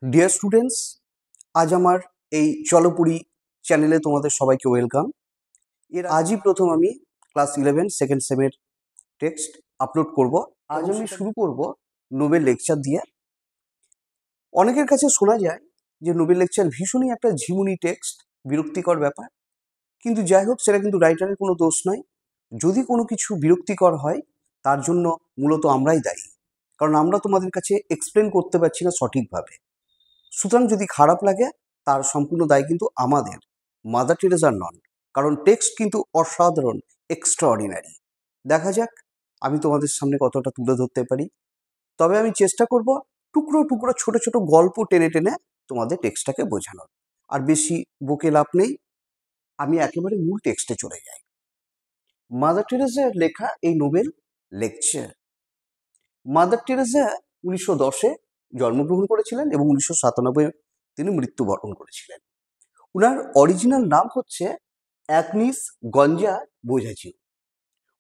Dear students, আজ আমার এই চলপুরি চ্যানেলে তোমাদের সবাইকে ওয়েলকাম। আজই প্রথম আমি ক্লাস 11 সেকেন্ড সেমের টেক্সট আপলোড করব। আজ আমি শুরু করব নোবেল লেকচার দিয়ে। অনেকের কাছে শোনা যায় যে নোবেল লেকচার ভীষণই একটা ঝিমুনি টেক্সট, বিরক্তিকর ব্যাপার। কিন্তু যাই হোক, সেটা কিন্তু রাইটারের কোনো দোষ নয়। যদি কোনো কিছু বিরক্তিকর হয়, তার জন্য মূলত আমরাই দায়ী, কারণ আমরা তোমাদের কাছে এক্সপ্লেন করতে পারছি না সঠিকভাবে। সুতরাং যদি খারাপ লাগে, তার সম্পূর্ণ দায় কিন্তু আমাদের, মাদার টেরেসার নন। কারণ টেক্সট কিন্তু অসাধারণ, এক্সট্রাঅর্ডিনারি। দেখা যাক আমি তোমাদের সামনে কতটা তুলে ধরতে পারি। তবে আমি চেষ্টা করব টুকরো টুকরো ছোট ছোট গল্প টেনে টেনে তোমাদের টেক্সটটাকে বোঝানোর। আর বেশি বকে লাভ নেই, আমি একেবারে মূল টেক্সটে চলে যাই। মাদার টেরেসার লেখা এই নোবেল লেকচার। মাদার টেরেসা 1910-এ জন্মগ্রহণ করেছিলেন এবং 1997-এ তিনি মৃত্যুবরণ করেছিলেন। উনার অরিজিনাল নাম হচ্ছে অ্যাগনিস গঞ্জা বোঝাচিউ।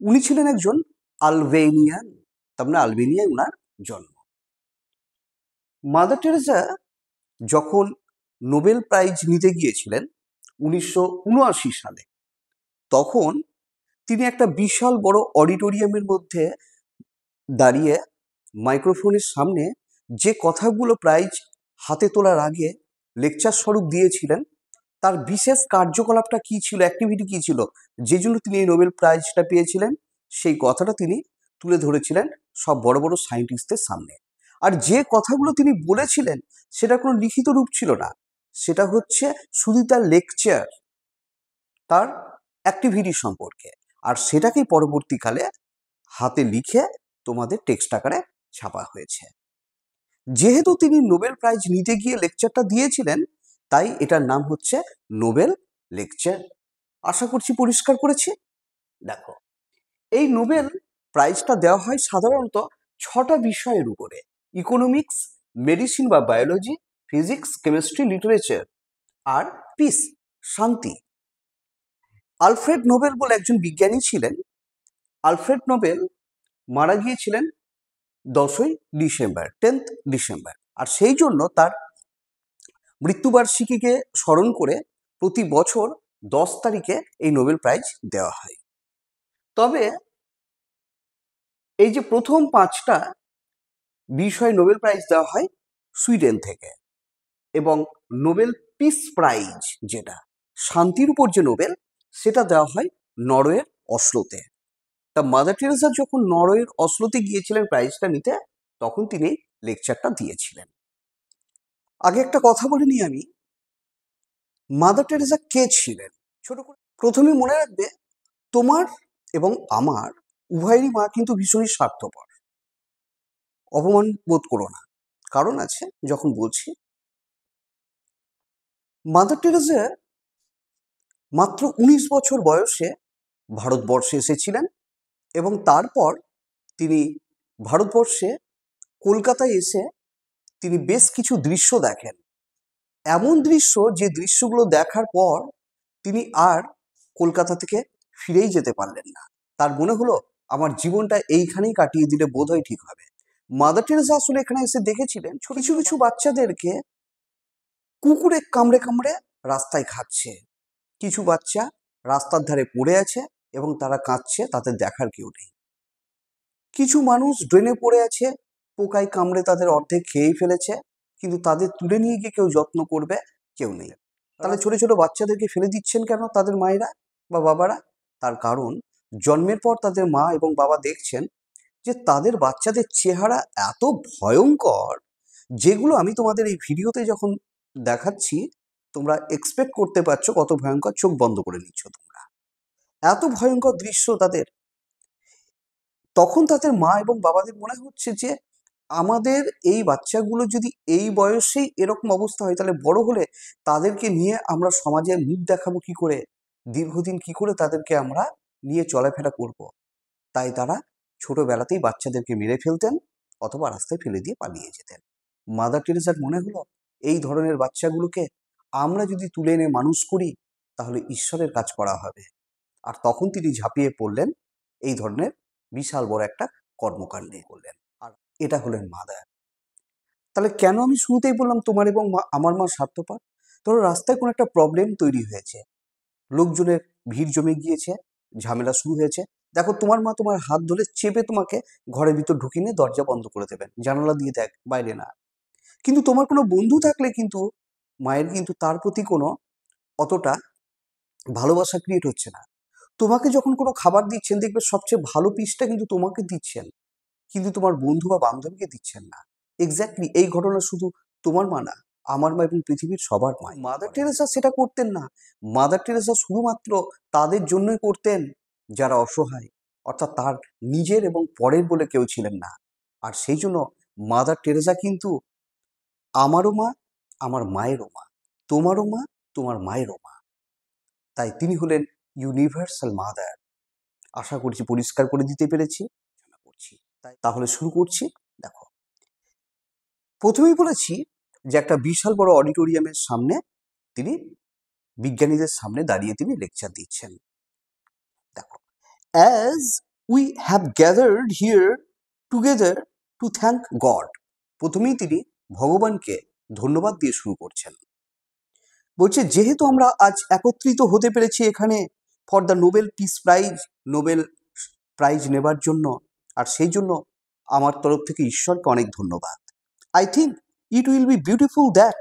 উনি ছিলেন একজন আলবেনিয়ান, তার মানে আলবেনিয়ায় উনার জন্ম। মাদার টেরেসা যখন নোবেল প্রাইজ নিতে গিয়েছিলেন 1979 সালে, তখন তিনি একটা বিশাল বড় অডিটোরিয়ামের মধ্যে দাঁড়িয়ে মাইক্রোফোনের সামনে যে কথাগুলো প্রাইজ হাতে তোলার আগে লেকচার স্বরূপ দিয়েছিলেন, তার বিশেষ কার্যকলাপটা কি ছিল, অ্যাক্টিভিটি কি ছিল, যে জন্য তিনি এই নোবেল প্রাইজটা পেয়েছিলেন, সেই কথাটা তিনি তুলে ধরেছিলেন সব বড় বড় সায়েন্টিস্টদের সামনে। আর যে কথাগুলো তিনি বলেছিলেন সেটা কোনো লিখিত রূপ ছিল না, সেটা হচ্ছে শুধু তার লেকচার, তার অ্যাক্টিভিটি সম্পর্কে। আর সেটাকেই পরবর্তীকালে হাতে লিখে তোমাদের টেক্সট আকারে ছাপা হয়েছে। যেহেতু তিনি নোবেল প্রাইজ নিতে গিয়ে লেকচারটা দিয়েছিলেন, তাই এটার নাম হচ্ছে নোবেল লেকচার। আশা করছি পরিষ্কার করেছি। দেখো, এই নোবেল প্রাইজটা দেওয়া হয় সাধারণত 6টা বিষয়ের উপরে: ইকোনমিক্স, মেডিসিন বা বায়োলজি, ফিজিক্স, কেমিস্ট্রি, লিটারেচার আর পিস, শান্তি। আলফ্রেড নোবেল বলে একজন বিজ্ঞানী ছিলেন। আলফ্রেড নোবেল মারা গিয়েছিলেন 10ই ডিসেম্বর, 10th ডিসেম্বর। আর সেই জন্য তার মৃত্যুবার্ষিকীকে স্মরণ করে প্রতি বছর 10 তারিখে এই নোবেল প্রাইজ দেওয়া হয়। তবে এই যে প্রথম 5টা বিষয় নোবেল প্রাইজ দেওয়া হয় সুইডেন থেকে, এবং নোবেল পিস প্রাইজ, যেটা শান্তির উপর যে নোবেল, সেটা দেওয়া হয় নরওয়ের অসলোতে। তা মাদার টেরেসা যখন নরওয়ের অসলোতে গিয়েছিলেন প্রাইজটা নিতে, তখন তিনি লেকচারটা দিয়েছিলেন। আগে একটা কথা বলে নিই আমি, মাদার টেরেসা কে ছিলেন ছোট করে প্রথমে মনে রাখবে। তোমার এবং আমার উভয়েরই মা কিন্তু ভীষণই স্বার্থপর। অপমান বোধ করো না, কারণ আছে যখন বলছি। মাদার টেরেসা মাত্র 19 বছর বয়সে ভারতবর্ষে এসেছিলেন এবং তারপর তিনি ভারতবর্ষে কলকাতায় এসে তিনি বেশ কিছু দৃশ্য দেখেন। এমন দৃশ্য, যে দৃশ্যগুলো দেখার পর তিনি আর কলকাতা থেকে ফিরেই যেতে পারলেন না। তার মনে হলো আমার জীবনটা এইখানেই কাটিয়ে দিলে বোধহয় ঠিক হবে। মাদার টেরেসা আসলে এখানে এসে দেখেছিলেন কিছু কিছু বাচ্চাদেরকে কুকুরে কামড়ে কামড়ে রাস্তায় খাচ্ছে। কিছু বাচ্চা রাস্তার ধারে পড়ে আছে এবং তারা কাঁদছে, তাদের দেখার কেউ নেই। কিছু মানুষ ড্রেনে পড়ে আছে, পোকায় কামড়ে তাদের অর্ধেক খেয়েই ফেলেছে, কিন্তু তাদের তুলে নিয়ে গিয়ে কেউ যত্ন করবে কেউ নেই। তাহলে ছোট ছোট বাচ্চাদেরকে ফেলে দিচ্ছেন কেন তাদের মায়েরা বা বাবারা? তার কারণ, জন্মের পর তাদের মা এবং বাবা দেখছেন যে তাদের বাচ্চাদের চেহারা এত ভয়ঙ্কর, যেগুলো আমি তোমাদের এই ভিডিওতে যখন দেখাচ্ছি তোমরা এক্সপেক্ট করতে পারছো কত ভয়ঙ্কর। চোখ বন্ধ করে নিচ্ছ তোমরা, এত ভয়ঙ্কর দৃশ্য তাদের। তখন তাদের মা এবং বাবাদের মনে হচ্ছে যে আমাদের এই বাচ্চাগুলো যদি এই বয়সেই এরকম অবস্থা হয়, তাহলে বড় হলে তাদেরকে নিয়ে আমরা সমাজে মুখ দেখাবো কি করে, দীর্ঘদিন কি করে তাদেরকে আমরা নিয়ে চলাফেরা করব। তাই তারা ছোটবেলাতেই বাচ্চাদেরকে মেরে ফেলতেন অথবা রাস্তায় ফেলে দিয়ে পালিয়ে যেতেন। মাদার টেরেসার মনে হলো এই ধরনের বাচ্চাগুলোকে আমরা যদি তুলে এনে মানুষ করি, তাহলে ঈশ্বরের কাজ করা হবে। আর তখন তিনি ঝাঁপিয়ে পড়লেন এই ধরনের বিশাল বড় একটা কর্মকাণ্ডে করলেন। আর এটা হলেন মাদার। তাহলে কেন আমি শুরুতেই বললাম তোমার এবং আমার মা স্বার্থপর? ধরো রাস্তায় কোনো একটা প্রবলেম তৈরি হয়েছে, লোকজনের ভিড় জমে গিয়েছে, ঝামেলা শুরু হয়েছে, দেখো তোমার মা তোমার হাত ধরে চেপে তোমাকে ঘরের ভিতর ঢুকিয়ে নিয়ে দরজা বন্ধ করে দেবেন, জানালা দিয়ে দেখ, বাইরে না। কিন্তু তোমার কোনো বন্ধু থাকলে কিন্তু মায়ের কিন্তু তার প্রতি কোনো অতটা ভালোবাসা ক্রিয়েট হচ্ছে না। তোমাকে যখন কোনো খাবার দিচ্ছেন, দেখবে সবচেয়ে ভালো পিসটা কিন্তু তোমাকে দিচ্ছেন, কিন্তু তোমার বন্ধু বা বান্ধবীকে দিচ্ছেন না। এক্স্যাক্টলি এই ঘটনা শুধু তোমার মা না, আমার মা এবং পৃথিবীর সবার মা। মাদার টেরেসা সেটা করতেন না। মাদার টেরেসা শুধুমাত্র তাদের জন্যই করতেন যারা অসহায়, অর্থাৎ তার নিজের এবং পরের বলে কেউ ছিলেন না। আর সেই জন্য মাদার টেরেসা কিন্তু আমারও মা, আমার মায়েরও মা, তোমারও মা, তোমার মায়েরও মা। তাই তিনি হলেন ইউনিভার্সাল মাদার। আশা করছি পরিষ্কার করে দিতে পেরেছি। তাহলে শুরু করছি। দেখো, প্রথমেই বলেছি যে একটা বিশাল বড় অডিটোরিয়ামের সামনে তিনি বিজ্ঞানীদের সামনে দাঁড়িয়ে তিনি লেকচার দিচ্ছেন। দেখো, as we have gathered here together two thank god. প্রথমেই তিনি ভগবানকে ধন্যবাদ দিয়ে শুরু করছেন। বলছে যেহেতু আমরা আজ একত্রিত হতে পেরেছি এখানে for the Nobel peace prize, Nobel prize নেবার জন্য, আর সেই জন্য আমার তরফ থেকে ঈশ্বরকে অনেক ধন্যবাদ। I think it will be beautiful that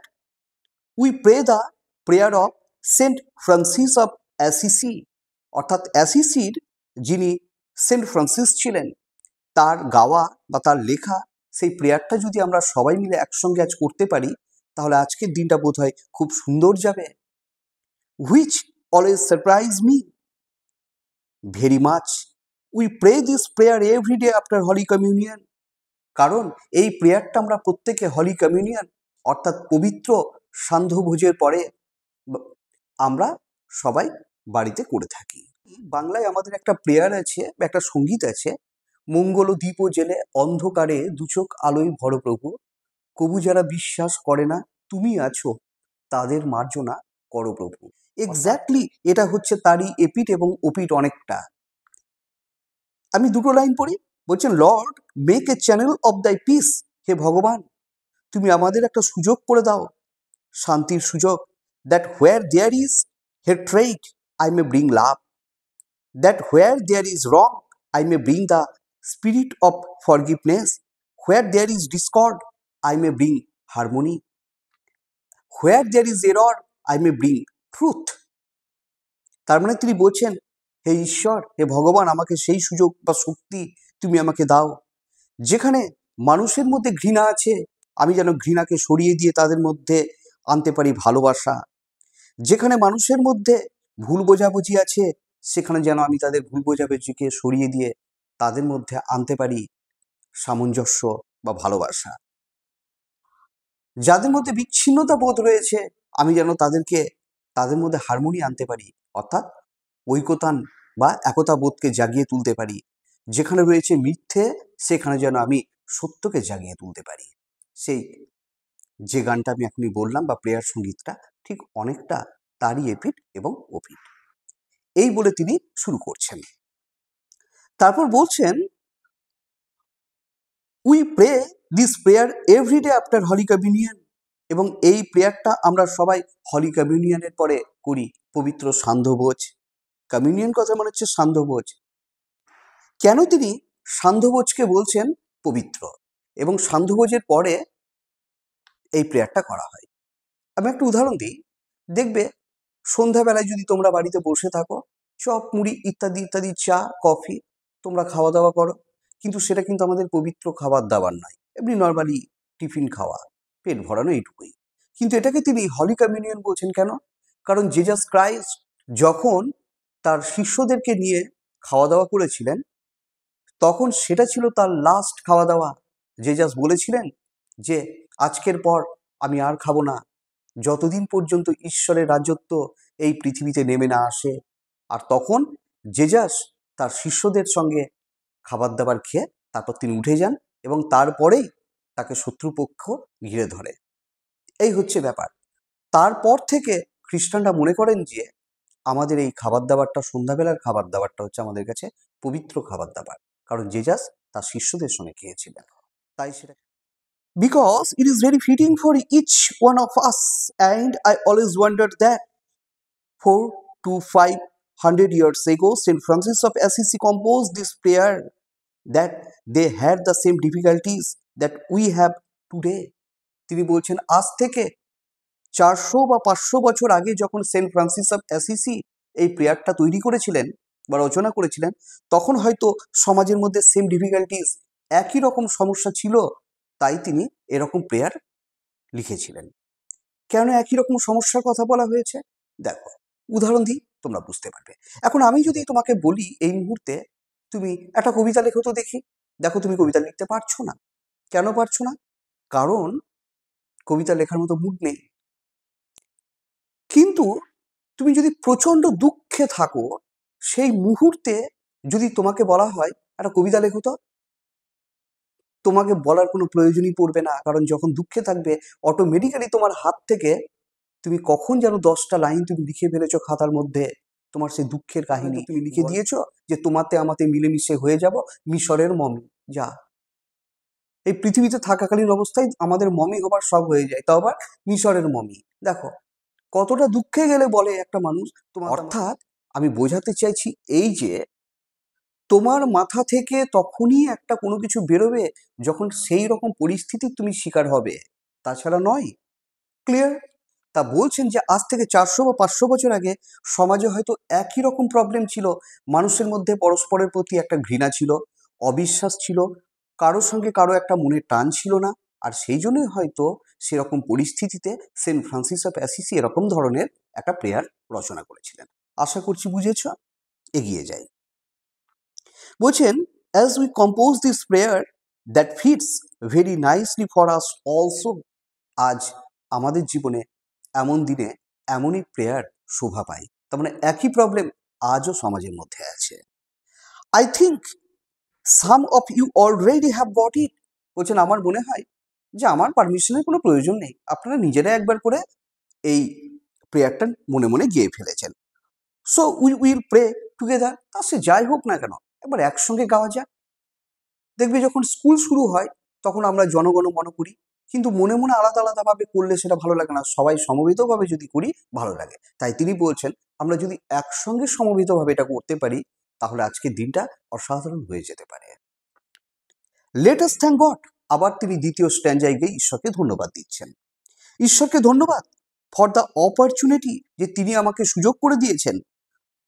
we pray the prayer of Saint Francis of Assisi, অর্থাৎ অ্যাসিসির যিনি সেন্ট ফ্রান্সিস ছিলেন, তার গাওয়া বা তার লেখা সেই প্রেয়ারটা যদি আমরা সবাই মিলে একসঙ্গে আজ করতে পারি, তাহলে আজকের দিনটা বোধহয় খুব সুন্দর যাবে। Which always surprise me very much. We pray this prayer every day after Holy Communion. কারণ এই প্রেয়ারটা আমরা প্রত্যেকে হলি কমিউনিয়ন অর্থাৎ পবিত্র সান্ধ্যভোজের পরে আমরা সবাই বাড়িতে করে থাকি। বাংলায় আমাদের একটা প্রেয়ার আছে, একটা সঙ্গীত আছে, মঙ্গল দ্বীপ জেলে অন্ধকারে দুচোখ আলোয় ভর প্রভু, কবু যারা বিশ্বাস করে না তুমি আছো তাদের মার্জনা করো প্রভু। এক্স্যাক্টলি এটা হচ্ছে তারই এপিট এবং ওপিট অনেকটা। আমি দুটো লাইন পড়ি। বলছেন, Lord make a channel of দাই পিস। হে ভগবান, তুমি আমাদের একটা সুযোগ করে দাও, শান্তির সুযোগ। That where there is hatred I may bring love, that where there is wrong I may bring the spirit of forgiveness, where there is Discord I may bring harmony, where there is error I may bring truth. তার মানে তিনি বলছেন, হে ঈশ্বর, হে ভগবান, আমাকে সেই সুযোগ বা শক্তি তুমি আমাকে দাও, যেখানে মানুষের মধ্যে ঘৃণা আছে আমি যেন ঘৃণাকে সরিয়ে দিয়ে তাদের মধ্যে আনতে পারি ভালোবাসা, যেখানে মানুষের মধ্যে ভুল বোঝাবুঝি আছে সেখানে যেন আমি তাদের ভুল বোঝাবুঝিকে সরিয়ে দিয়ে তাদের মধ্যে আনতে পারি সামঞ্জস্য বা ভালোবাসা, যাদের মধ্যে বিচ্ছিন্নতা বোধ রয়েছে আমি যেন তাদের মধ্যে হারমোনি আনতে পারি, অর্থাৎ ঐকতান বা একতা বোধকে জাগিয়ে তুলতে পারি, যেখানে রয়েছে মিথ্যে সেখানে যেন আমি সত্যকে জাগিয়ে তুলতে পারি। সেই যে গানটা আমি এখনই বললাম বা প্রেয়ার সঙ্গীতটা ঠিক অনেকটা তারই এপিট এবং ওপিট। এই বলে তিনি শুরু করছেন। তারপর বলছেন, we pray this prayer everyday after Holi communion, এবং এই প্রেয়ারটা আমরা সবাই হলি কমিউনিয়নের পরে করি, পবিত্র সান্ধ্যভোজ। কমিউনিয়ন কথা মনে হচ্ছে সান্ধ্যভোজ। কেন তিনি সান্ধ্যভোজকে বলছেন পবিত্র এবং সান্ধ্যভোজের পরে এই প্রেয়ারটা করা হয়? আমি একটা উদাহরণ দিই। দেখবে সন্ধ্যাবেলায় যদি তোমরা বাড়িতে বসে থাকো, চপ মুড়ি ইত্যাদি ইত্যাদি, চা কফি তোমরা খাওয়া দাওয়া করো, কিন্তু সেটা কিন্তু আমাদের পবিত্র খাবার দাবার নয়, এমনি নর্মালি টিফিন খাওয়া, পেট ভরানো, এইটুকুই। কিন্তু এটাকে তিনি হলি কমিউনিয়ন বলছেন কেন? কারণ জিজাস ক্রাইস্ট যখন তার শিষ্যদেরকে নিয়ে খাওয়া দাওয়া করেছিলেন, তখন সেটা ছিল তার লাস্ট খাওয়া দাওয়া। জেজাস বলেছিলেন যে আজকের পর আমি আর খাবো না, যতদিন পর্যন্ত ঈশ্বরের রাজত্ব এই পৃথিবীতে নেমে না আসে। আর তখন জেজাস তার শিষ্যদের সঙ্গে খাবার দাবার খেয়ে তারপর তিনি উঠে যান এবং তারপরেই তাকে শত্রুপক্ষ ঘিরে ধরে। এই হচ্ছে ব্যাপার। তারপর থেকে খ্রিস্টানরা মনে করেন যে আমাদের এই খাবার দাবারটা, সন্ধ্যাবেলার খাবার দাবারটা হচ্ছে আমাদের কাছে পবিত্র খাবার দাবার, কারণ জেজাস তার শিষ্যদের সঙ্গে খেয়েছিলেন। তাই সেটা because it is very fitting for each one of us. And I always wondered that 400 to 500 years ago, St. Francis of Assisi composed this prayer, that they had the same difficulties that we have today. তিনি বলছেন আজ থেকে 400 বা 500 বছর আগে যখন Saint Francis of অ্যাসিসি এই প্রেয়ারটা তৈরি করেছিলেন বা রচনা করেছিলেন, তখন হয়তো সমাজের মধ্যে সেম ডিফিকাল্টিস, একই রকম সমস্যা ছিল, তাই তিনি এরকম প্রেয়ার লিখেছিলেন। কেন একই রকম সমস্যার কথা বলা হয়েছে? দেখো, উদাহরণ দিই, তোমরা বুঝতে পারবে। এখন আমি যদি তোমাকে বলি এই মুহূর্তে তুমি একটা কবিতা লেখো তো দেখি, দেখো তুমি কবিতা লিখতে পারছো না। কেন পারছো না? কারণ কবিতা লেখার মতো মুড নেই। কিন্তু তুমি যদি প্রচন্ড দুঃখে থাকো, সেই মুহূর্তে যদি তোমাকে বলা হয় একটা কবিতা লেখো তো, তোমাকে বলার কোনো প্রয়োজনই পড়বে না। কারণ যখন দুঃখে থাকবে, অটোমেটিক্যালি তোমার হাত থেকে তুমি কখন যেন 10টা লাইন তুমি লিখে ফেলেছো খাতার মধ্যে, তোমার সেই দুঃখের কাহিনী তুমি লিখে দিয়েছো যে তোমাতে আমাতে মিলেমিশে হয়ে যাব মিশরের মমি। যা, এই পৃথিবীতে থাকাকালীন অবস্থায় আমাদের মমি হবার সব হয়ে যায়, তাও আবার মিশরের মমি। দেখো কতটা দুঃখে গেলে বলে একটা মানুষ তোমার। অর্থাৎ আমি বোঝাতে চাইছি এই যে তোমার মাথা থেকে তখনই একটা কোনো কিছু বেরোবে যখন সেই রকম পরিস্থিতির তুমি শিকার হবে, তাছাড়া নয়। ক্লিয়ার? তা বলছেন যে আজ থেকে 400 বা 500 বছর আগে সমাজে হয়তো একই রকম প্রবলেম ছিল, মানুষের মধ্যে পরস্পরের প্রতি একটা ঘৃণা ছিল, অবিশ্বাস ছিল, কারোর সঙ্গে কারো একটা মনের টান ছিল না। আর সেই জন্যই হয়তো সেরকম পরিস্থিতিতে সেন্ট ফ্রান্সিস অফ অ্যাসিসি এরকম ধরনের একটা প্রেয়ার রচনা করেছিলেন। আশা করছি বুঝেছ। এগিয়ে যাই। বলছেন, as we compose this prayer that fits very nicely for us also, আজ আমাদের জীবনে এমন দিনে এমনই প্রেয়ার শোভা পায়। তার মানে একই প্রবলেম আজও সমাজের মধ্যে আছে। I think some of you already have got it. বলছেন আমার মনে হয় যে আমার পারমিশনের কোনো প্রয়োজন নেই, আপনারা নিজেরা একবার করে এই প্রেয়ারটা মনে মনে গেয়ে ফেলেছেন। So we will pray together. তা সে যাই হোক না কেন, একবার একসঙ্গে গাওয়া যাক। দেখবে যখন স্কুল শুরু হয় তখন আমরা জনগণ মন করি, কিন্তু মনে মনে আলাদা আলাদাভাবে করলে সেটা ভালো লাগে না, সবাই সমবেতভাবে যদি করি ভালো লাগে। তাই তিনি বলছেন আমরা যদি একসঙ্গে সমবেতভাবে এটা করতে পারি তাহলে আজকের দিনটা অসাধারণ হয়ে যেতে পারে। Let us thank god. আবার তিনি দ্বিতীয় স্ট্যান্ডায় গিয়ে ঈশ্বরকে ধন্যবাদ দিচ্ছেন। ঈশ্বরকে ধন্যবাদ ফর দ্য অপরচুনিটি, যে তিনি আমাকে সুযোগ করে দিয়েছেন।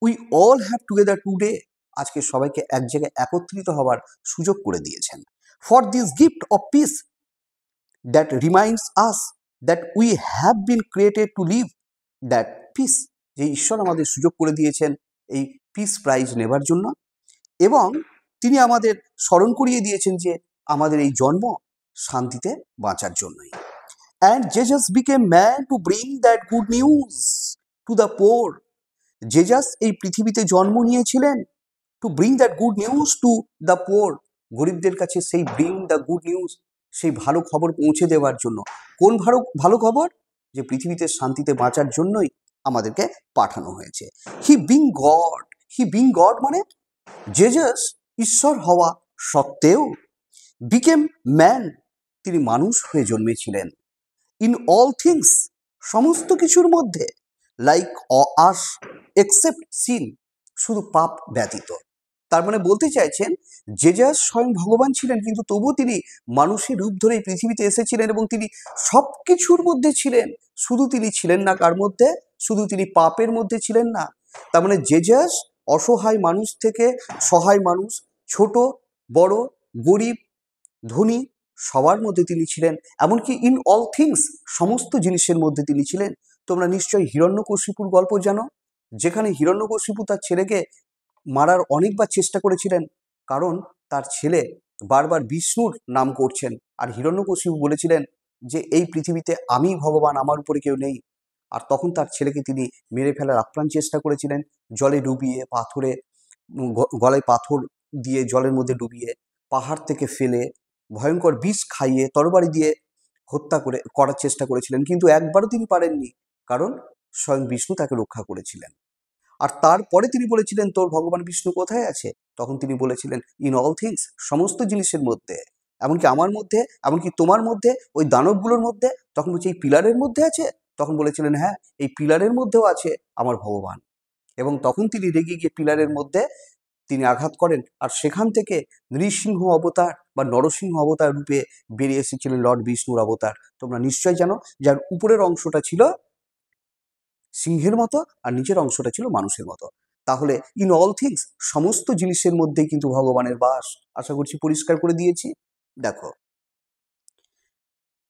We all have together today, আজকে সবাইকে এক জায়গায় একত্রিত হওয়ার সুযোগ করে দিয়েছেন। For this gift of piece that reminds us that we have been created two leave that piece, যে ঈশ্বর আমাদের সুযোগ করে দিয়েছেন এই পিস প্রাইজ নেবার জন্য, এবং তিনি আমাদের স্মরণ করিয়ে দিয়েছেন যে আমাদের এই জন্ম শান্তিতে বাঁচার জন্যই। And Jesus became man to bring that good news to the poor, Jesus এই পৃথিবীতে জন্ম নিয়েছিলেন to bring that good news to the poor, গরিবদের কাছে সেই ব্রিং দ্য গুড নিউজ, সেই ভালো খবর পৌঁছে দেওয়ার জন্য। কোন ভালো খবর? যে পৃথিবীতে শান্তিতে বাঁচার জন্যই আমাদেরকে পাঠানো হয়েছে। হি বিং গড মানে জেসাস ঈশ্বর হওয়া সত্ত্বেও বিকেম ম্যান, তিনি মানুষ হয়ে জন্মেছিলেন। ইন অল থিংস, সমস্ত কিছুর মধ্যে, লাইক আস এক্সেপ্ট সিন, শুধু পাপ ব্যতীত। তার মানে বলতে চাইছেন জেসাস স্বয়ং ভগবান ছিলেন, কিন্তু তবুও তিনি মানুষের রূপ ধরে পৃথিবীতে এসেছিলেন এবং তিনি সব কিছুর মধ্যে ছিলেন। শুধু তিনি ছিলেন না কার মধ্যে? শুধু তিনি পাপের মধ্যে ছিলেন না। তার মানে জেসাস অসহায় মানুষ থেকে সহায় মানুষ, ছোট বড়, গরিব ধনী, সবার মধ্যে তিনি ছিলেন। এমনকি ইন অল থিংস, সমস্ত জিনিসের মধ্যে তিনি ছিলেন। তোমরা নিশ্চয়ই হিরণ্যকশিপুর গল্প জানো, যেখানে হিরণ্যকশিপু তার ছেলেকে মারার অনেকবার চেষ্টা করেছিলেন, কারণ তার ছেলে বারবার বিষ্ণুর নাম করছেন। আর হিরণ্যকশিপু বলেছিলেন যে এই পৃথিবীতে আমি ভগবান, আমার উপরে কেউ নেই। আর তখন তার ছেলেকে তিনি মেরে ফেলার আপ্রাণ চেষ্টা করেছিলেন, জলে ডুবিয়ে, পাথরে গলায় পাথর দিয়ে জলের মধ্যে ডুবিয়ে, পাহাড় থেকে ফেলে, ভয়ঙ্কর বিষ খাইয়ে, তরবারি দিয়ে হত্যা করার চেষ্টা করেছিলেন, কিন্তু একবারও তিনি পারেননি, কারণ স্বয়ং বিষ্ণু তাকে রক্ষা করেছিলেন। আর তারপরে তিনি বলেছিলেন তোর ভগবান বিষ্ণু কোথায় আছে? তখন তিনি বলেছিলেন ইন অল থিংস, সমস্ত জিনিসের মধ্যে। এমনকি আমার মধ্যে, এমনকি তোমার মধ্যে, ওই দানবগুলোর মধ্যে। তখন বলছে এই পিলারের মধ্যে আছে? তখন বলেছিলেন হ্যাঁ, এই পিলারের মধ্যেও আছে আমার ভগবান। এবং তখন তিনি রেগে গিয়ে পিলারের মধ্যে তিনি আঘাত করেন, আর সেখান থেকে নৃসিংহ অবতার বা নরসিংহ অবতার রূপে বেরিয়ে এসেছিলেন লর্ড বিষ্ণুর অবতার। তোমরা নিশ্চয় জানো, যার উপরের অংশটা ছিল সিংহের মতো আর নিচের অংশটা ছিল মানুষের মতো। তাহলে ইন অল থিংস, সমস্ত জিনিসের মধ্যেই কিন্তু ভগবানের বাস। আশা করছি পরিষ্কার করে দিয়েছি। দেখো,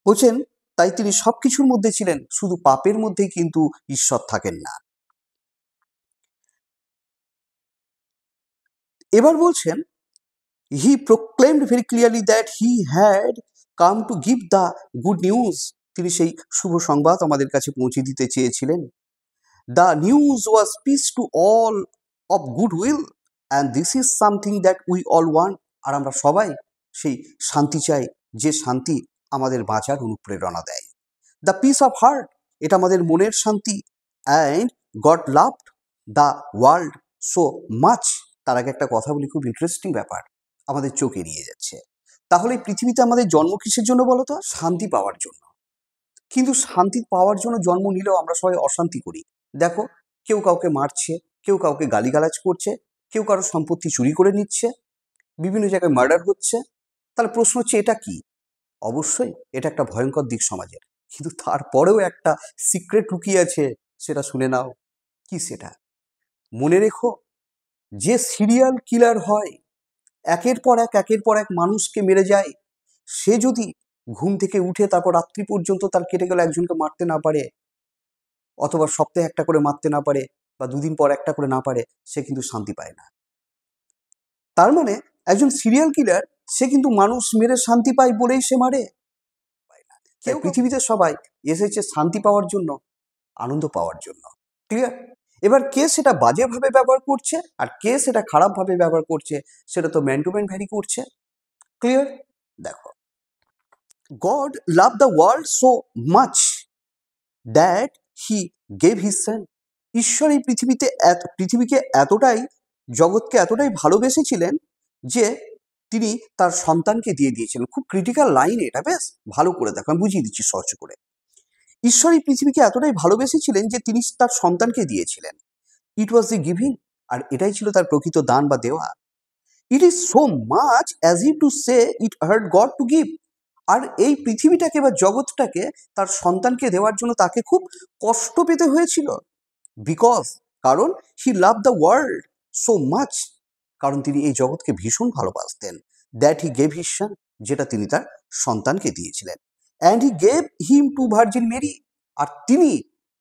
বলছেন তাই তিনি সবকিছুর মধ্যে ছিলেন, শুধু পাপের মধ্যেই কিন্তু ঈশ্বর থাকেন না। এবার বলছেন, he proclaimed very clearly that he had come to give the good news. তিনি সেই শুভ সংবাদ আমাদের কাছে পৌঁছে দিতে চেয়েছিলেন। The news was peace to all of good will, and this is something that we all want. আর আমরা সবাই সেই শান্তি চাই, যে শান্তি আমাদের বাঁচার অনুপ্রেরণা দেয়। দ্য পিস অফ হার্ট, এটা আমাদের মনের শান্তি। And god loved the world so much. তার আগে একটা কথা বলি, খুব ইন্টারেস্টিং ব্যাপার, আমাদের চোখ এড়িয়ে যাচ্ছে। তাহলে পৃথিবীতে আমাদের জন্ম কিসের জন্য বলো তো? শান্তি পাওয়ার জন্য। কিন্তু শান্তি পাওয়ার জন্য জন্ম নিলেও আমরা সবাই অশান্তি করি। দেখো, কেউ কাউকে মারছে, কেউ কাউকে গালিগালাজ করছে, কেউ কারো সম্পত্তি চুরি করে নিচ্ছে, বিভিন্ন জায়গায় মার্ডার হচ্ছে। তাহলে প্রশ্ন হচ্ছে এটা কি? অবশ্যই এটা একটা ভয়ঙ্কর দিক সমাজের, কিন্তু তারপরেও একটা সিক্রেট লুকিয়ে আছে, সেটা শুনে নাও। কি সেটা? মনে রেখো, যে সিরিয়াল কিলার হয়, একের পর এক মানুষকে মেরে যায়, সে যদি ঘুম থেকে উঠে তারপর রাত্রি পর্যন্ত তার কেটে গেলে একজনকে মারতে না পারে, অথবা সপ্তাহে একটা করে মারতে না পারে, বা দুদিন পর একটা করে না পারে, সে কিন্তু শান্তি পায় না। তার মানে একজন সিরিয়াল কিলার, সে কিন্তু মানুষ মেরে শান্তি পায় বলেই সে মারে। কেউ পৃথিবীতে সবাই এসেছে শান্তি পাওয়ার জন্য, আনন্দ পাওয়ার জন্য। ক্লিয়ার? এবার কে সেটা বাজেভাবে ব্যবহার করছে আর কে সেটা খারাপভাবে ব্যবহার করছে, সেটা তো ম্যান টু ম্যান ভ্যারি করছে। ক্লিয়ার? দেখো, god love the world so much that he gave his সন। ঈশ্বর এই পৃথিবীকে এতটাই, জগৎকে এতটাই ভালোবেসেছিলেন যে তিনি তার সন্তানকে দিয়ে দিয়েছিলেন। খুব ক্রিটিক্যাল লাইন এটা, বেশ ভালো করে দেখো, আমি বুঝিয়ে দিচ্ছি সহজ করে। ঈশ্বর এই পৃথিবীকে এতটাই ভালোবেসেছিলেন যে তিনি তার সন্তানকে দিয়েছিলেন। ইট ওয়াজ দি গিভিং, আর এটাই ছিল তার প্রকৃত দান বা দেওয়া। It is so much as if to say it hurt God to give. আর এই পৃথিবীটাকে বা জগৎটাকে তার সন্তানকে দেওয়ার জন্য তাকে খুব কষ্ট পেতে হয়েছিল। বিকজ, কারণ he love the world so much, কারণ তিনি এই জগৎকে ভীষণ ভালোবাসতেন। That he gave his son, যেটা তিনি তার সন্তানকে দিয়েছিলেন। And he gave him to Virgin Mary, আর তিনি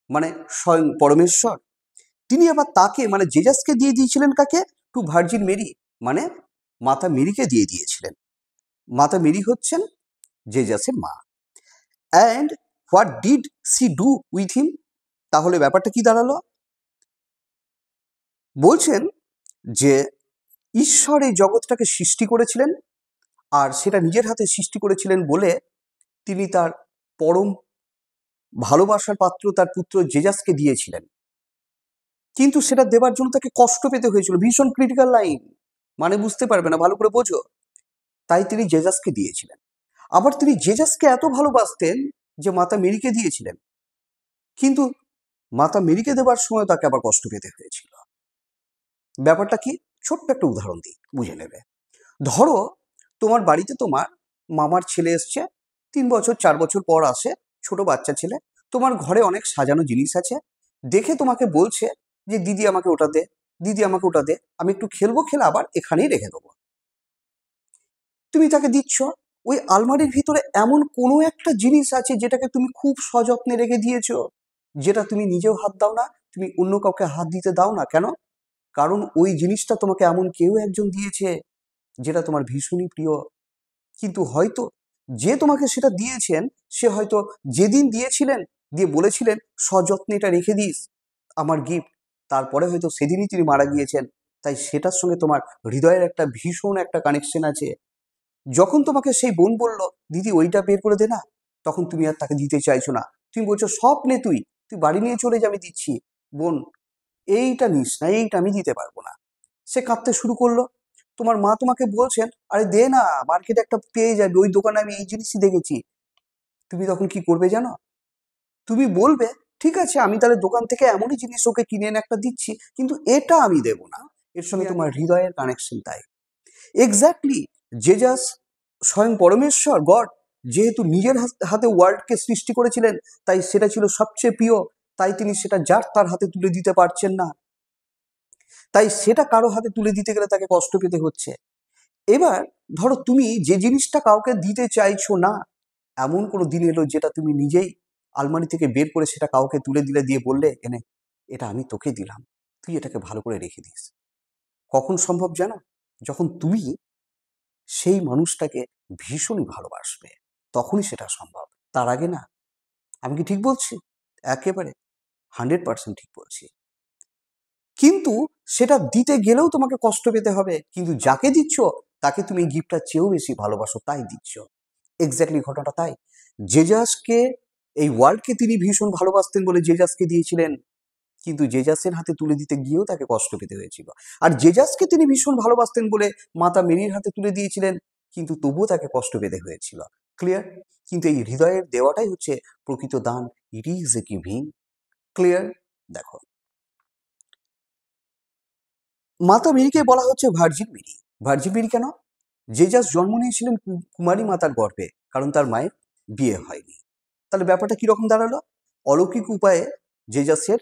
মানে স্বয়ং পরমেশ্বর, তিনি আবার তাকে মানে জেজাসকে দিয়ে দিয়েছিলেন। কাকে? টু ভার্জিন মেরি, মানে মাতা মেরিকে দিয়ে দিয়েছিলেন। মাতা মেরি হচ্ছেন জেজাসের মা। And what did C do with him? তাহলে ব্যাপারটা কি দাঁড়ালো? বলছেন যে ঈশ্বর এই জগৎটাকে সৃষ্টি করেছিলেন, আর সেটা নিজের হাতে সৃষ্টি করেছিলেন বলে তিনি তার পরম ভালোবাসার পাত্র তার পুত্র জেজাসকে দিয়েছিলেন। কিন্তু সেটা দেবার জন্য তাকে কষ্ট পেতে হয়েছিল। ভীষণ ক্রিটিক্যাল লাইন, মানে বুঝতে পারবে না, ভালো করে বোঝো। তাই তিনি জেজাসকে দিয়েছিলেন। আবার তিনি জেজাসকে এত ভালোবাসতেন যে মাতা মেরিকে দিয়েছিলেন, কিন্তু মাতা মেরিকে দেবার সময় তাকে আবার কষ্ট পেতে হয়েছিল। ব্যাপারটা কি? ছোট্ট একটা উদাহরণ দিই, বুঝে নেবে। ধরো, তোমার বাড়িতে তোমার মামার ছেলে এসছে, 3 বছর 4 বছর পর আসে, ছোট বাচ্চা ছেলে। তোমার ঘরে অনেক সাজানো জিনিস আছে, দেখে তোমাকে বলছে যে দিদি আমাকে ওটা দে, দিদি আমাকে ওটা দে, আমি একটু খেলবো, খেলে আবার এখানেই রেখে দেবো। তুমি তাকে দিচ্ছ। ওই আলমারির ভিতরে এমন কোনো একটা জিনিস আছে যেটাকে তুমি খুব সযত্নে রেখে দিয়েছো, যেটা তুমি নিজেও হাত দাও না, তুমি অন্য কাউকে হাত দিতে দাও না। কেন? কারণ ওই জিনিসটা তোমাকে এমন কেউ একজন দিয়েছে যেটা তোমার ভীষণই প্রিয়। কিন্তু হয়তো যে তোমাকে সেটা দিয়েছেন, সে হয়তো যেদিন দিয়েছিলেন, দিয়ে বলেছিলেন সযত্নে এটা রেখে দিস, আমার গিফট, তারপরে হয়তো সেদিনই তিনি মারা গিয়েছেন। তাই সেটার সঙ্গে তোমার হৃদয়ের একটা ভীষণ একটা কানেকশন আছে। যখন তোমাকে সেই বোন বলল দিদি ওইটা বের করে দে না, তখন তুমি আর তাকে দিতে চাইছো না। তুমি বলছো সব নে, তুই বাড়ি নিয়ে চলে যাবে, দিচ্ছি। বোন, এইটা নিস না, এইটা আমি দিতে পারবো না। সে কাঁদতে শুরু করলো। তোমার মা তোমাকে বলছেন, আরে দে না, মার্কেটে একটা পেয়ে যাবে, ওই দোকানে আমি এই জিনিসই দেখেছি। তুমি তখন কি করবে জানো? তুমি বলবে, ঠিক আছে আমি তাহলে দোকান থেকে এমনই জিনিস ওকে কিনে এনে একটা দিচ্ছি, কিন্তু এটা আমি দেবো না। এর সঙ্গে তোমার হৃদয়ের কানেকশন তাই। এক্স্যাক্টলি, জেজাস স্বয়ং পরমেশ্বর গড যেহেতু নিজের হাতে ওয়ার্ল্ডকে সৃষ্টি করেছিলেন, তাই সেটা ছিল সবচেয়ে প্রিয়, তাই তিনি সেটা যার তার হাতে তুলে দিতে পারছেন না, তাই সেটা কারো হাতে তুলে দিতে গেলে তাকে কষ্ট পেতে হচ্ছে। এবার ধরো তুমি যে জিনিসটা কাউকে দিতে চাইছো না, এমন কোনো দিন এলো যেটা তুমি নিজেই আলমারি থেকে বের করে সেটা কাউকে তুলে দিলে, দিয়ে বললে, এনে এটা আমি তোকে দিলাম, তুই এটাকে ভালো করে রেখে দিস। কখন সম্ভব জানো? যখন তুমি সেই মানুষটাকে ভীষণই ভালোবাসবে, তখনই সেটা সম্ভব, তার আগে না। আমি কি ঠিক বলছি? একেবারে 100% ঠিক বলছি। কিন্তু সেটা দিতে গেলেও তোমাকে কষ্ট পেতে হবে, কিন্তু যাকে দিচ্ছ তাকে তুমি গিফটটার চেয়েও বেশি ভালোবাসো, তাই দিচ্ছ। এক্স্যাক্টলি ঘটনাটা তাই। জেজাসকে, এই ওয়ার্ল্ডকে তিনি ভীষণ ভালোবাসতেন বলে জেজাসকে দিয়েছিলেন, কিন্তু জেজাসের হাতে তুলে দিতে গিয়েও তাকে কষ্ট পেতে হয়েছিল। আর জেজাসকে তিনি ভীষণ ভালোবাসতেন বলে মাতা মেরির হাতে তুলে দিয়েছিলেন, কিন্তু তবুও তাকে কষ্ট পেতে হয়েছিল। ক্লিয়ার? কিন্তু এই হৃদয়ের দেওয়াটাই হচ্ছে প্রকৃত দান। It is a giving. Clear? দেখো, মাতা মেরিকে বলা হচ্ছে ভার্জিন মেরি। ভার্জিন মেরি কেন? জেজাস জন্ম নিয়েছিলেন কুমারী মাতার গর্ভে, কারণ তার মায়ের বিয়ে হয়নি। তাহলে ব্যাপারটা কিরকম দাঁড়ালো? অলৌকিক উপায়ে জেজাসের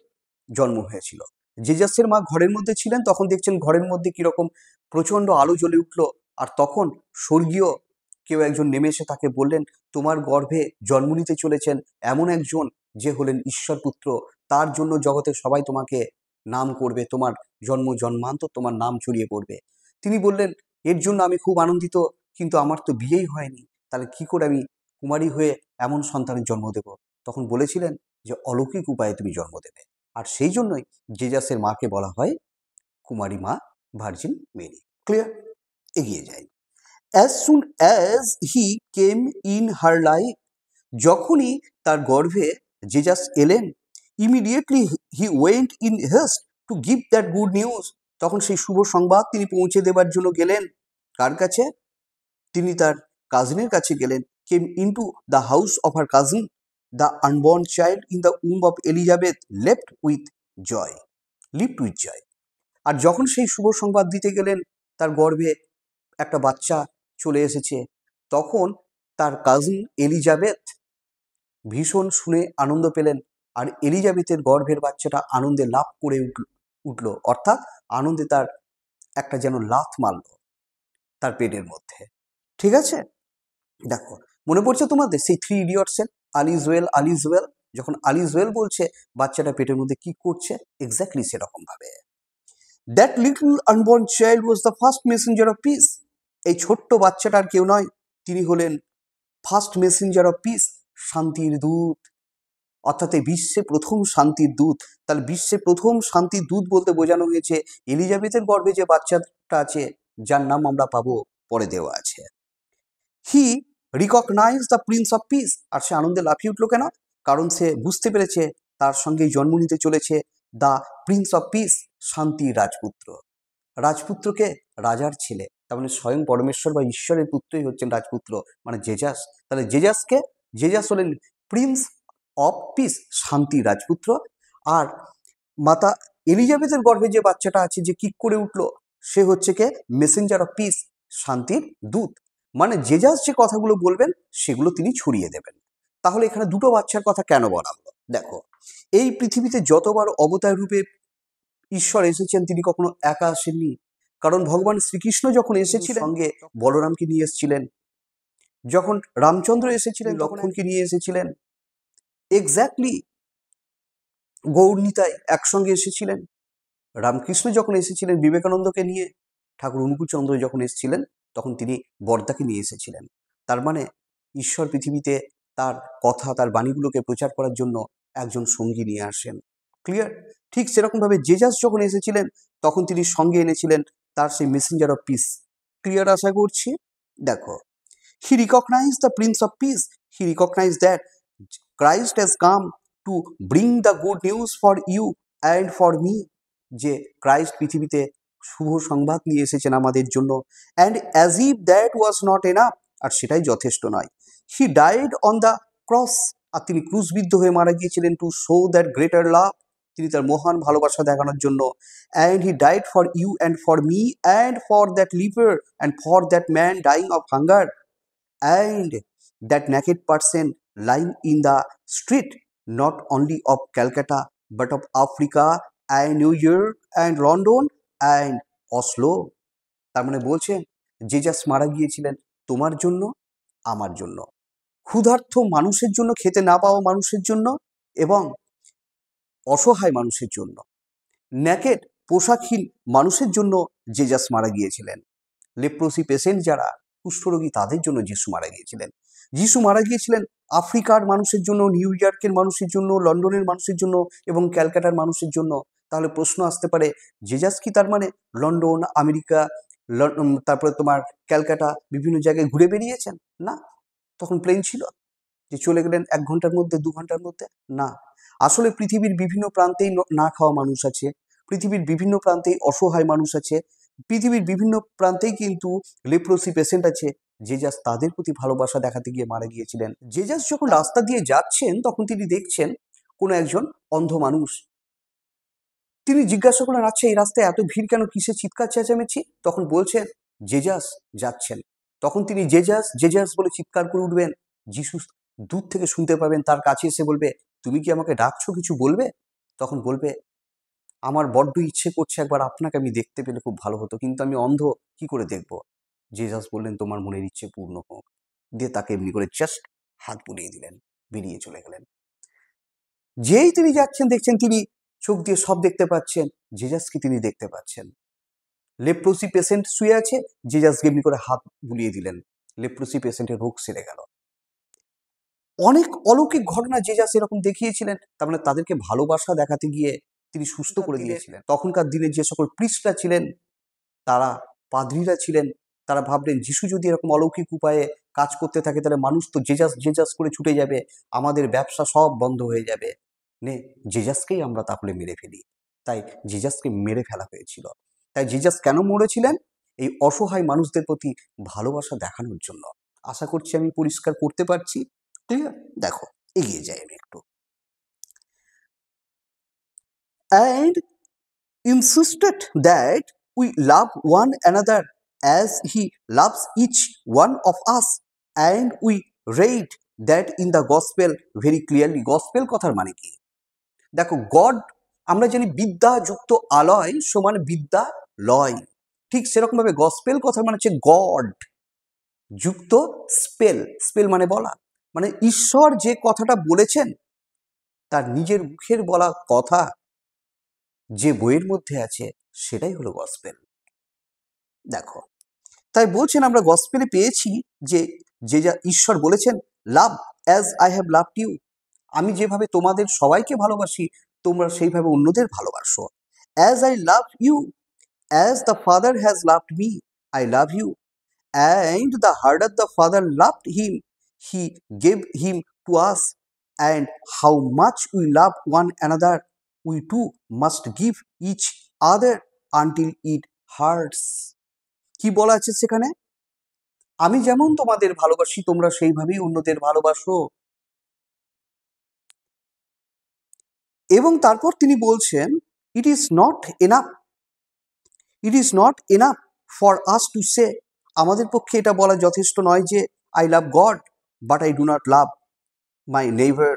জন্ম হয়েছিল। জেজাসের মা ঘরের মধ্যে ছিলেন, তখন দেখছেন ঘরের মধ্যে কিরকম প্রচন্ড আলো জ্বলে উঠলো, আর তখন স্বর্গীয় কেউ একজন নেমে এসে তাকে বললেন, তোমার গর্ভে জন্ম নিতে চলেছেন এমন একজন যে হলেন ঈশ্বরপুত্র, তার জন্য জগতের সবাই তোমাকে নাম করবে, তোমার জন্ম জন্মান্তর তোমার নাম ছড়িয়ে পড়বে। তিনি বললেন, এর জন্য আমি খুব আনন্দিত, কিন্তু আমার তো বিয়েই হয়নি, তাহলে কি করে আমি কুমারী হয়ে এমন সন্তানের জন্ম দেব? তখন বলেছিলেন যে অলৌকিক উপায়ে তুমি জন্ম দেবে, আর সেই জন্যই জেজাসের মাকে বলা হয় কুমারী মা, ভার্জিন মেরি। ক্লিয়ার? এগিয়ে যাই। As soon as he came in her life, যখনই তার গর্ভে জেজাস এলেন, immediately he went in heist to give that good news, তখন সেই শুভ সংবাদ তিনি পৌঁছে দেবার জন্য গেলেন। কার কাছে? তিনি তার কাজিনের কাছে গেলেন। Came into the house of her cousin, the unborn child in the womb of Elizabeth lived with joy. আর যখন সেই শুভ সংবাদ দিতে গেলেন, তার গর্ভে একটা বাচ্চা চলে এসেছে, তখন তার কাজিন এলিজাবেথ ভীষণ শুনে আনন্দ পেলেন, আর এলিজাবেথের গর্ভের বাচ্চাটা আনন্দে লাফ করে উঠল, অর্থাৎ আনন্দে তার একটা যেন লাথ মারল তার পেটের মধ্যে। ঠিক আছে? দেখো, মনে পড়ছে তোমাদের সেই 3 ইডিয়টসের আলিজ ওয়েল আলিজ ওয়েল, যখন আলিজ ওয়েল বলছে বাচ্চাটা পেটের মধ্যে কি করছে, এক্স্যাক্টলি সেরকম ভাবে। That little unborn child was the first Messenger of piece. এই ছোট্ট বাচ্চাটার কেউ নয়, তিনি হলেন ফার্স্ট মেসেঞ্জার অফ পিস, শান্তির দূত, অর্থাৎ এই বিশ্বে প্রথম শান্তির দূত। তাহলে বিশ্বে প্রথম শান্তির দূত বলতে বোঝানো হয়েছে এলিজাবেথের গর্ভে যে বাচ্চাটা আছে, যার নাম আমরা পাবো পরে দেওয়া আছে। He recognise the Prince of Peace, আর সে আনন্দে লাফিয়ে উঠলো কেন? কারণ সে বুঝতে পেরেছে তার সঙ্গেই জন্ম নিতে চলেছে দ্য প্রিন্স অফ পিস, শান্তির রাজপুত্র। রাজপুত্রকে রাজার ছেলে, তার মানে স্বয়ং পরমেশ্বর বা ঈশ্বরের পুত্রই হচ্ছেন রাজপুত্র, মানে জেজাস। তাহলে জেজাস হলেন প্রিন্স অফ পিস, শান্তির রাজপুত্র। আর মাতা এলিজাবেথের গর্ভে যে বাচ্চাটা আছে যে কিক করে উঠলো, সে হচ্ছে কে মেসেঞ্জার অফ পিস, শান্তির দূত। মানে জেজাস যে কথাগুলো বলবেন সেগুলো তিনি ছড়িয়ে দেবেন। তাহলে এখানে দুটো বাচ্চার কথা কেন বলা হলো? দেখো, এই পৃথিবীতে যতবার অবতার রূপে ঈশ্বর এসেছেন, তিনি কখনো একা আসেননি। কারণ ভগবান শ্রীকৃষ্ণ যখন এসেছিলেন, সঙ্গে বলরামকে নিয়ে এসেছিলেন। যখন রামচন্দ্র এসেছিলেন, লক্ষ্মণকে নিয়ে এসেছিলেন। এক্স্যাক্টলি, গৌরনীতাই একসঙ্গে এসেছিলেন। রামকৃষ্ণ যখন এসেছিলেন বিবেকানন্দকে নিয়ে, ঠাকুর অনুকূলচন্দ্র যখন এসেছিলেন, তখন তিনি বর্দাকে নিয়ে এসেছিলেন। তার মানে ঈশ্বর পৃথিবীতে তার কথা, তার বাণীগুলোকে প্রচার করার জন্য একজন সঙ্গী নিয়ে আসেন। ক্লিয়ার? ঠিক সেরকমভাবে জেজাস যখন এসেছিলেন, তখন তিনি সঙ্গে এনেছিলেন তার সেই মেসেঞ্জার অফ পিস। ক্লিয়ার আশা করছি? দেখো, he recognise the Prince of Peace, he recognise that Christ has come to bring the good news for you and for me, যে ক্রাইস্ট পৃথিবীতে শুভ সংবাদ নিয়ে এসেছেন আমাদের জন্য। And as if that was not enough, আর সেটাই যথেষ্ট নয়, he died on the cross, আর তিনি ক্রুশবিদ্ধ হয়ে মারা গিয়েছিলেন to show that greater love, তিনি তার মহান ভালোবাসা দেখানোর জন্য। And he died for you and for me and for that liver and for that man dyeing of hunger and that naked person lying in the street, not only of Calcutta but of Africa and New York and London and Oslo. তার মানে বলছেন Jesus মারা গিয়েছিলেন তোমার জন্য, আমার জন্য, ক্ষুধার্ত মানুষের জন্য, খেতে না পাওয়া মানুষের জন্য, এবং অসহায় মানুষের জন্য, নেকেড পোশাকহীন মানুষের জন্য জেজাস মারা গিয়েছিলেন। লেপ্রোসি পেশেন্ট যারা, কুষ্ঠরোগী, তাদের জন্য যিশু মারা গিয়েছিলেন। যিশু মারা গিয়েছিলেন আফ্রিকার মানুষের জন্য, নিউ ইয়র্কের মানুষের জন্য, লন্ডনের মানুষের জন্য এবং ক্যালকাটার মানুষের জন্য। তাহলে প্রশ্ন আসতে পারে জেজাস কি তার মানে লন্ডন, আমেরিকা, তারপরে তোমার ক্যালকাটা বিভিন্ন জায়গায় ঘুরে বেরিয়েছেন? না, তখন প্লেন ছিল যে চলে গেলেন 1 ঘন্টার মধ্যে, 2 ঘন্টার মধ্যে? না, আসলে পৃথিবীর বিভিন্ন প্রান্তেই না খাওয়া মানুষ আছে, পৃথিবীর বিভিন্ন প্রান্তেই অসহায় মানুষ আছে, পৃথিবীর বিভিন্ন প্রান্তেই কিন্তু লেপ্রোসি পেশেন্ট আছে। জেজাস তাদের প্রতি ভালোবাসা দেখাতে গিয়ে মারা গিয়েছিলেন। জেজাস যখন রাস্তা দিয়ে যাচ্ছেন তখন তিনি দেখছেন কোনো একজন অন্ধ মানুষ। তিনি জিজ্ঞাসা করলেন, আচ্ছা এই রাস্তায় এত ভিড় কেন, কিসে চিৎকার চেঁচামেচি? তখন বলছেন জেজাস যাচ্ছেন। তখন তিনি জেজাস জেজাস বলে চিৎকার করে উঠবেন। যিশু দূর থেকে শুনতে পাবেন, তার কাছে এসে বলবে, তুমি কি আমাকে ডাকছো, কিছু বলবে? তখন বলবে, আমার বড্ড ইচ্ছে করছে একবার আপনাকে আমি দেখতে পেলে খুব ভালো হতো, কিন্তু আমি অন্ধ, কি করে দেখব? জেসাস বললেন, তোমার মনের ইচ্ছে পূর্ণ হোক। দিয়ে তাকে এমনি করে জাস্ট হাত বুলিয়ে দিলেন, বেরিয়ে চলে গেলেন। যেই তিনি যাচ্ছেন দেখছেন তিনি চোখ দিয়ে সব দেখতে পাচ্ছেন, জেসাসকে তিনি দেখতে পাচ্ছেন। লেপ্রোসি পেশেন্ট শুয়ে আছে, জেসাসকে এমনি করে হাত বুলিয়ে দিলেন, লেপ্রোসি পেশেন্টের রোগ সেরে গেল। অনেক অলৌকিক ঘটনা জেসাস এরকম দেখিয়েছিলেন, তার মানে তাদেরকে ভালোবাসা দেখাতে গিয়ে তিনি সুস্থ করে দিয়েছিলেন। তখনকার দিনে যে সকল প্রিস্টরা ছিলেন, তারা পাদ্রীরা ছিলেন, তারা ভাবলেন যিশু যদি এরকম অলৌকিক উপায়ে কাজ করতে থাকে তাহলে মানুষ তো জেজাস জেজাস করে ছুটে যাবে, আমাদের ব্যবসা সব বন্ধ হয়ে যাবে, নে জেজাসকেই আমরা তাহলে মেরে ফেলি। তাই জেজাসকে মেরে ফেলা হয়েছিল। তাই জেজাস কেন মরেছিলেন? এই অসহায় মানুষদের প্রতি ভালোবাসা দেখানোর জন্য। আশা করছি আমি পরিষ্কার করতে পারছি। ক্লিয়ার? দেখো, এগিয়ে যাই আমি একটু। And insisted that we love one another as he loves each one of us, and we read that in the gospel very clearly. gospel কথার মানে কি? দেখো, গড আমরা জানি বিদ্যা যুক্ত আলয় সমান বিদ্যা লয়, ঠিক সেরকম ভাবে গসপেল কথার মানে হচ্ছে গড যুক্ত স্পেল। স্পেল মানে বলা, মানে ঈশ্বর যে কথাটা বলেছেন তার নিজের মুখের বলা কথা যে বইয়ের মধ্যে আছে সেটাই হলো গসপেল। দেখো, তাই বলছেন আমরা গসপেলে পেয়েছি যে যা ঈশ্বর বলেছেন, love as I have loved you, আমি যেভাবে তোমাদের সবাইকে ভালোবাসি তোমরা সেইভাবে অন্যদের ভালোবাসো। As I love you, as the Father has loved me, I love you, and the harder the Father loved him, he gave him to us, and how much we love one another, we too must give each other until it hurts. কি বলা আছে সেখানে? আমি যেমন তোমাদের ভালোবাসি তোমরা সেইভাবেই অন্যদের ভালোবাসো। এবং তারপর তিনি বলছেন, it is not enough, it is not enough for us to say, আমাদের পক্ষে এটা বলা যথেষ্ট নয় যে I love god but I do not love my neighbour.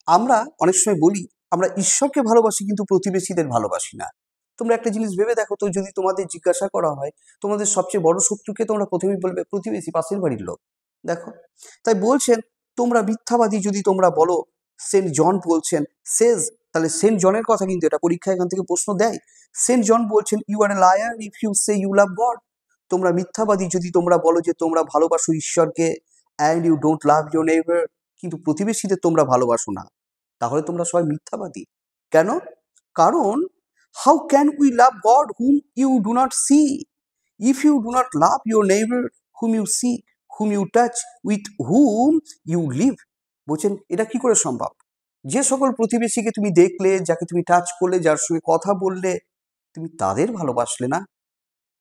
আমরা অনেক সময় বলি আমরা ঈশ্বরকে ভালোবাসি কিন্তু প্রতিবেশীদের ভালোবাসি না। তোমরা একটা জিনিস ভেবে দেখো তো, যদি তোমাদের জিজ্ঞাসা করা হয় তোমাদের সবচেয়ে বড় শত্রুকে, তোমরা প্রথমেই বলবে প্রতিবেশী, পাশের বাড়ির লোক। দেখো, তাই বলছেন তোমরা মিথ্যাবাদী যদি তোমরা বলো, সেন্ট জন বলছেন সেজ, তাহলে সেন্ট জনের কথা কিন্তু এটা পরীক্ষা এখান থেকে প্রশ্ন দেয়। সেন্ট জন বলছেন you R a liar if you say you love god, তোমরা মিথ্যাবাদী যদি তোমরা বলো যে তোমরা ভালোবাসো ঈশ্বরকে, and you don't love your neighbour, কিন্তু প্রতিবেশীদের তোমরা ভালোবাসো না, তাহলে তোমরা সবাই মিথ্যাবাদী। কেন? কারণ how can we love God whom you do not see if you do not love your neighbor whom you see, whom you touch, with whom you live? বলছেন এটা কি করে সম্ভব? যে সকল প্রতিবেশীকে তুমি দেখলে, যাকে তুমি টাচ করলে, যার সঙ্গে কথা বললে, তুমি তাদের ভালোবাসলে না,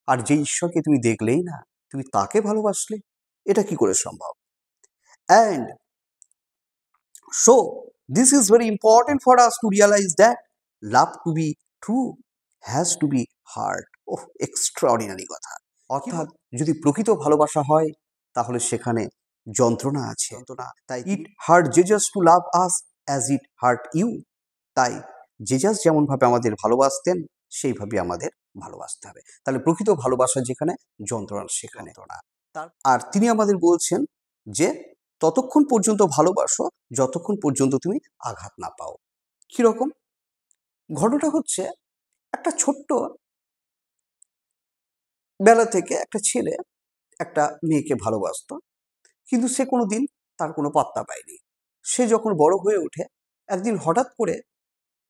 আর যে ঈশ্বরকে তুমি দেখলেই না তুমি তাকে ভালোবাসলে, এটা কি করে সম্ভব? And so this is very important for us to realise that love to be true has to B hard. Oh, extraordinary কথা। অর্থাৎ যদি প্রকৃত ভালোবাসা হয় তাহলে সেখানে যন্ত্রণা আছে। তাই ইট heart Jesus two love us as it heart you. তাই জেজাস যেমনভাবে আমাদের ভালোবাসতেন সেইভাবে আমাদের ভালোবাসতে হবে। তাহলে প্রকৃত ভালোবাসা যেখানে, যন্ত্রণা সেখানে না। আর তিনি আমাদের বলছেন যে ততক্ষণ পর্যন্ত ভালোবাসো যতক্ষণ পর্যন্ত তুমি আঘাত না পাও। কিরকম ঘটনাটা হচ্ছে, একটা ছোট্ট বেলা থেকে একটা ছেলে একটা মেয়েকে ভালোবাসতো, কিন্তু সে কোনো দিন তার কোনো পাত্তা পায়নি। সে যখন বড় হয়ে ওঠে, একদিন হঠাৎ করে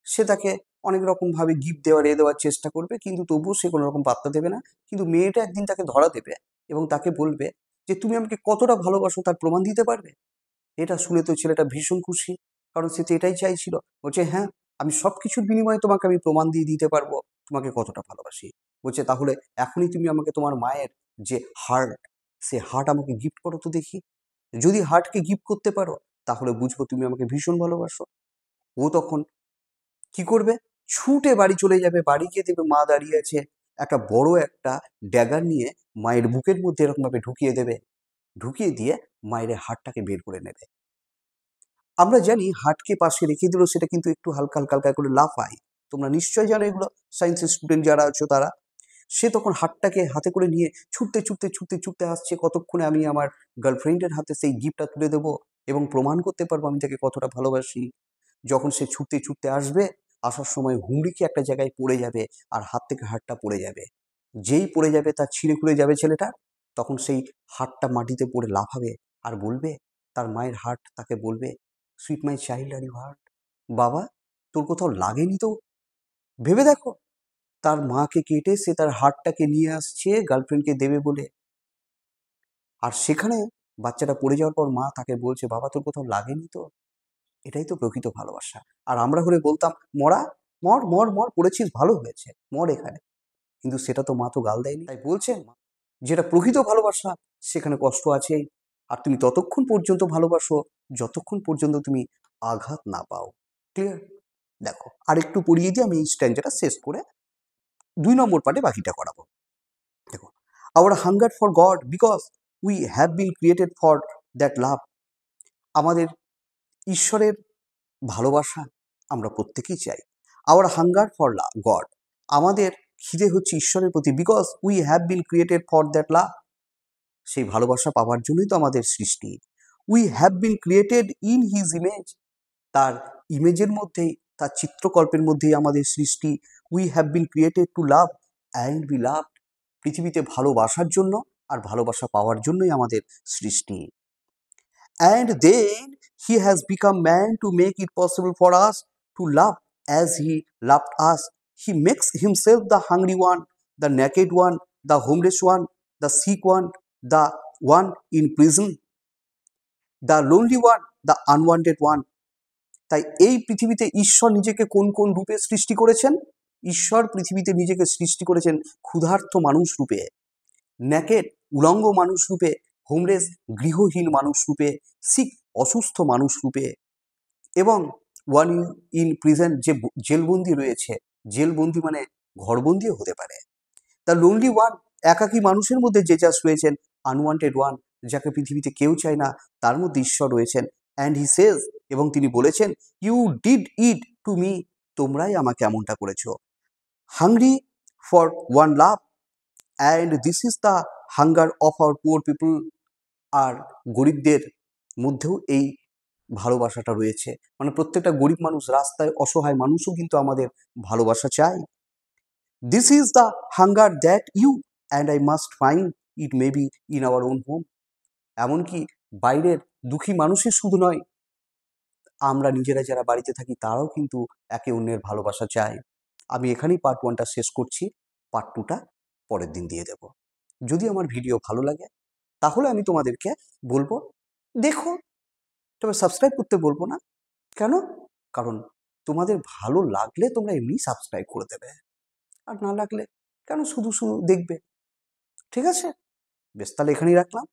সে তাকে অনেক রকমভাবে গিফট দেওয়ার দেওয়ার চেষ্টা করবে, কিন্তু তবুও সে কোনো রকম পাত্তা দেবে না। কিন্তু মেয়েটা একদিন তাকে ধরা দেবে এবং তাকে বলবে যে তুমি আমাকে কতটা ভালোবাসো তার প্রমাণ দিতে পারবে। এটা শুনে তো ছেলেটা ভীষণ খুশি, কারণ সে তো এটাই চাইছিল। বলছে হ্যাঁ, আমি সব কিছুর বিনিময়ে তোমাকে আমি প্রমাণ দিয়ে দিতে পারবো তোমাকে কতটা ভালোবাসি। বলছে তাহলে এখনই তুমি আমাকে তোমার মায়ের যে হার্ট, সে হার্ট আমাকে গিফট করো তো দেখি। যদি হার্টকে গিফট করতে পারো তাহলে বুঝবো তুমি আমাকে ভীষণ ভালোবাসো। ও তখন কি করবে, ছুটে বাড়ি চলে যাবে। বাড়ি গিয়ে দেখবে মা দাঁড়িয়ে আছে, একটা বড় একটা ড্যাগার নিয়ে মায়ের বুকের মধ্যে এরকমভাবে ঢুকিয়ে দেবে, ঢুকিয়ে দিয়ে মায়ের হার্টটাকে বের করে নেবে। আমরা জানি হার্টকে পাশে রেখে দিলেও সেটা কিন্তু একটু হালকা হালকা হালকা করে লাফায়। তোমরা নিশ্চয়ই জানো এগুলো, সায়েন্সের স্টুডেন্ট যারা আছো তারা। সে তখন হার্টটাকে হাতে করে নিয়ে ছুটতে ছুটতে ছুটতে ছুটতে আসছে, কতক্ষণে আমি আমার গার্লফ্রেন্ডের হাতে সেই গিফটটা তুলে দেবো এবং প্রমাণ করতে পারবো আমি তাকে কতটা ভালোবাসি। যখন সে ছুটতে ছুটতে আসবে, আসার সময় হুমড়িকে একটা জায়গায় পড়ে যাবে আর হাত থেকে হাড়টা পড়ে যাবে। যেই পড়ে যাবে তার ছিঁড়ে খুলে যাবে ছেলেটা, তখন সেই হাড়টা মাটিতে পড়ে লাফাবে আর বলবে, তার মায়ের হার্ট তাকে বলবে, sweet my child are you heart. বাবা, তোর কোথাও লাগেনি তো? ভেবে দেখো, তার মাকে কেটে সে তার হার্টটাকে নিয়ে আসছে গার্লফ্রেন্ডকে দেবে বলে। আর সেখানে বাচ্চাটা পড়ে যাওয়ার পর মা তাকে বলছে, বাবা তোর কোথাও লাগেনি তো? এটাই তো প্রকৃত ভালোবাসা। আর আমরা হলে বলতাম, মরা, মর মর মর, পড়েছিস ভালো হয়েছে, মর এখানে। কিন্তু সেটা তো মা তো গাল দেয়নি। তাই বলছেন যেটা প্রকৃত ভালোবাসা সেখানে কষ্ট আছেই। আর তুমি ততক্ষণ পর্যন্ত ভালোবাসো যতক্ষণ পর্যন্ত তুমি আঘাত না পাও। ক্লিয়ার? দেখো আরেকটু পড়িয়ে দিয়ে আমি এই স্ট্যান্ডাটা শেষ করে 2 নম্বর পার্টে বাকিটা করাবো। দেখো, hour hunger for god because we have been created for that লাভ। আমাদের ঈশ্বরের ভালোবাসা আমরা প্রত্যেকেই চাই। আওয়ার হাঙ্গার ফর গড, আমাদের খিদে হচ্ছে ঈশ্বরের প্রতি, because we have been created for that love. সেই ভালোবাসা পাওয়ার জন্যই তো আমাদের সৃষ্টি। We have been created in his image, তার ইমেজের মধ্যেই, তার চিত্রকল্পের মধ্যেই আমাদের সৃষ্টি। We have been created to love and be loved, পৃথিবীতে ভালোবাসার জন্য আর ভালোবাসা পাওয়ার জন্যই আমাদের সৃষ্টি। And then he has become man to make it possible for us to love as he loved us. He makes himself the hungry one, the naked one, the homeless one, the sick one, the one in prison, the lonely one, the unwanted one. তাই এই পৃথিবীতে ঈশ্বর নিজেকে কোন কোন রূপে সৃষ্টি করেছেন? ঈশ্বর পৃথিবীতে নিজেকে সৃষ্টি করেছেন ক্ষুধার্ত মানুষ রূপে, নেকেড উলঙ্গ মানুষ রূপে, হোমলেস গৃহহীন মানুষ রূপে, সিক অসুস্থ মানুষ রূপে, এবং ওয়ান ইন প্রিজন, যে জেলবন্দি রয়েছে, জেলবন্দি মানে ঘরবন্দিও হতে পারে। দ্য লোনলি ওয়ান, একাকী মানুষের মধ্যে জেজাস রয়েছেন। আনওয়ান্টেড ওয়ান, যাকে পৃথিবীতে কেউ চায় না, তার মধ্যে ঈশ্বর রয়েছেন। অ্যান্ড হি সেজ, এবং তিনি বলেছেন, you did it to me, তোমরাই আমাকে এমনটা করেছ। Hungry for one love, and this is the hunger of our poor people. আর গরিবদের মধ্যেও এই ভালোবাসাটা রয়েছে, মানে প্রত্যেকটা গরিব মানুষ, রাস্তায় অসহায় মানুষও কিন্তু আমাদের ভালোবাসা চায়। This is the hunger that you and I must find, it may be in our own home. এমনকি বাইরের দুঃখী মানুষের শুধু নয়, আমরা নিজেরা যারা বাড়িতে থাকি তারাও কিন্তু একে অন্যের ভালোবাসা চায়। আমি এখানেই পার্ট 1টা শেষ করছি, পার্ট 2টা পরের দিন দিয়ে দেব। যদি আমার ভিডিও ভালো লাগে তাহলে আমি তোমাদেরকে বলবো দেখো, তবে সাবস্ক্রাইব করতে বলবো না। কেন? কারণ তোমাদের ভালো লাগলে তোমরা এমনি সাবস্ক্রাইব করে দেবে। আর না লাগলে কেন শুধু শুধু দেখবে। ঠিক আছে, বেশ, তাহলে এখানেই রাখলাম।